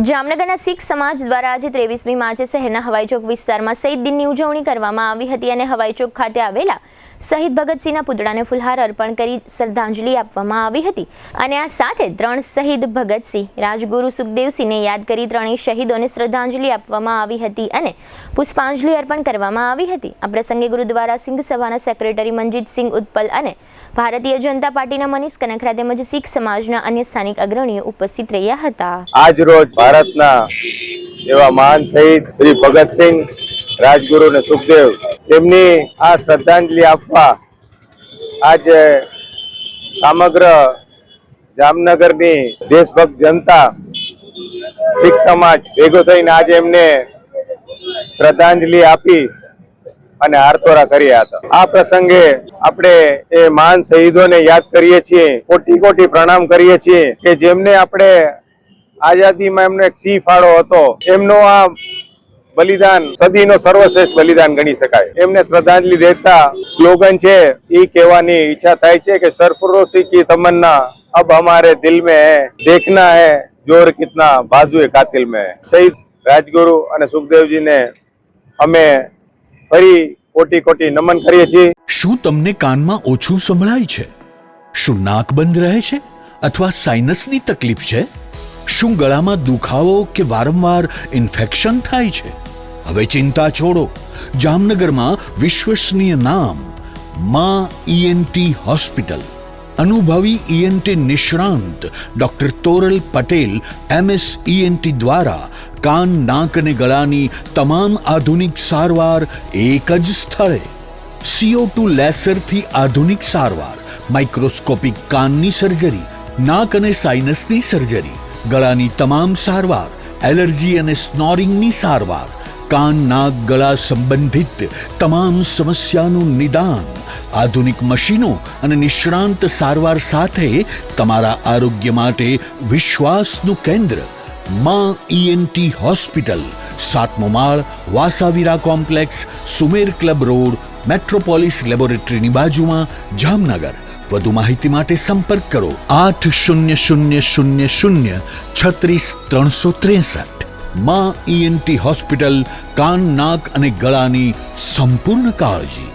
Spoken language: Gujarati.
જામનગરના શીખ સમાજ દ્વારા આજે 23મી માર્ચે શહેરના હવાઈચોક વિસ્તારમાં શહીદ દિનની ઉજવણી કરવામાં આવી હતી અને હવાઈચોક ખાતે આવેલા શહીદ ભગતસિંહના પુતળાને ફૂલહાર અર્પણ કરી શ્રદ્ધાંજલિ આપવામાં આવી હતી અને આ સાથે 3 શહીદ ભગતસિંહ, રાજગુરુ સુખદેવસિંહને યાદ કરી ત્રણેય શહીદોને શ્રદ્ધાંજલિ આપવામાં આવી હતી અને પુષ્પાંજલિ અર્પણ કરવામાં આવી હતી। આ પ્રસંગે ગુરુદ્વારા સિંઘ સભાના સેક્રેટરી મનજીતસિંહ ઉત્પલ અને ભારતીય જનતા પાર્ટીના મનીષ કનખરા તેમજ શીખ સમાજના અન્ય સ્થાનિક અગ્રણીઓ ઉપસ્થિત રહ્યા હતા। આજ રોજ ભારતના એવા મહાન શહીદ શ્રી ભગતસિંહ, રાજગુરુ અને સુખદેવ તેમની આ શ્રદ્ધાંજલિ આપવા આજે સમગ્ર જામનગરની દેશભક્ત જનતા શીખ સમાજ ભેગો થઈને આજે એમને શ્રદ્ધાંજલિ આપી અને હારતોરા કર્યા હતા। આ પ્રસંગે આપણે એ મહાન શહીદોને યાદ કરીએ છીએ, કોટી કોટી પ્રણામ કરીએ છીએ કે જેમને આપણે આઝાદીમાં એમનો એક સિંહ ફાળો હતો। એમનો આ બલિદાન સદીનો સર્વશ્રેષ્ઠ બલિદાન ગણી શકાય। એમને શ્રદ્ધાંજલિ દેતા સ્લોગન છે એ કહેવાની ઈચ્છા થાય છે કે સરફરોશી કી તમન્ના अब हमारे दिल में है, देखना है जोर कितना बाजुए कातिल में है। शहीद રાજગુરુ અને સુખદેવજીને અમે ફરી કોટી કોટી નમન કરીએ છીએ। શું તમને કાનમાં ઓછું સંભળાય છે? શું નાક બંધ રહે છે અથવા સાઇનસની તકલીફ છે? શું ગળામાં દુખાવો કે વારંવાર ઇન્ફેક્શન થાય છે? હવે ચિંતા છોડો, જામનગરમાં વિશ્વસનીય નામ માં ઈએનટી હોસ્પિટલ, અનુભવી ઈએનટી નિષ્ણાંત doctor Toral Patel MS ENT દ્વારા કાન, નાક અને ગળાની તમામ આધુનિક સારવાર એક જ સ્થળે। CO2 લેસરથી આધુનિક સારવાર, માઇક્રોસ્કોપિક કાનની સર્જરી, નાક અને સાઇનસની સર્જરી, ગળાની તમામ સારવાર, એલર્જી અને સ્નોરિંગની સારવાર, કાન, નાક, ગળા સંબંધિત તમામ સમસ્યાનું નિદાન, આધુનિક મશીનો અને નિષ્ણાંત સારવાર સાથે તમારા આરોગ્ય માટે વિશ્વાસનું કેન્દ્ર માં ઈએનટી હોસ્પિટલ, 7મો માળ, વાસાવીરા કોમ્પ્લેક્સ, સુમેર ક્લબ રોડ, મેટ્રોપોલિસ લેબોરેટરીની બાજુમાં, જામનગર। વધુ માહિતી માટે સંપર્ક કરો 8000036363। માં ઈએનટી હોસ્પિટલ, કાન, નાક અને ગળાની સંપૂર્ણ કાળજી।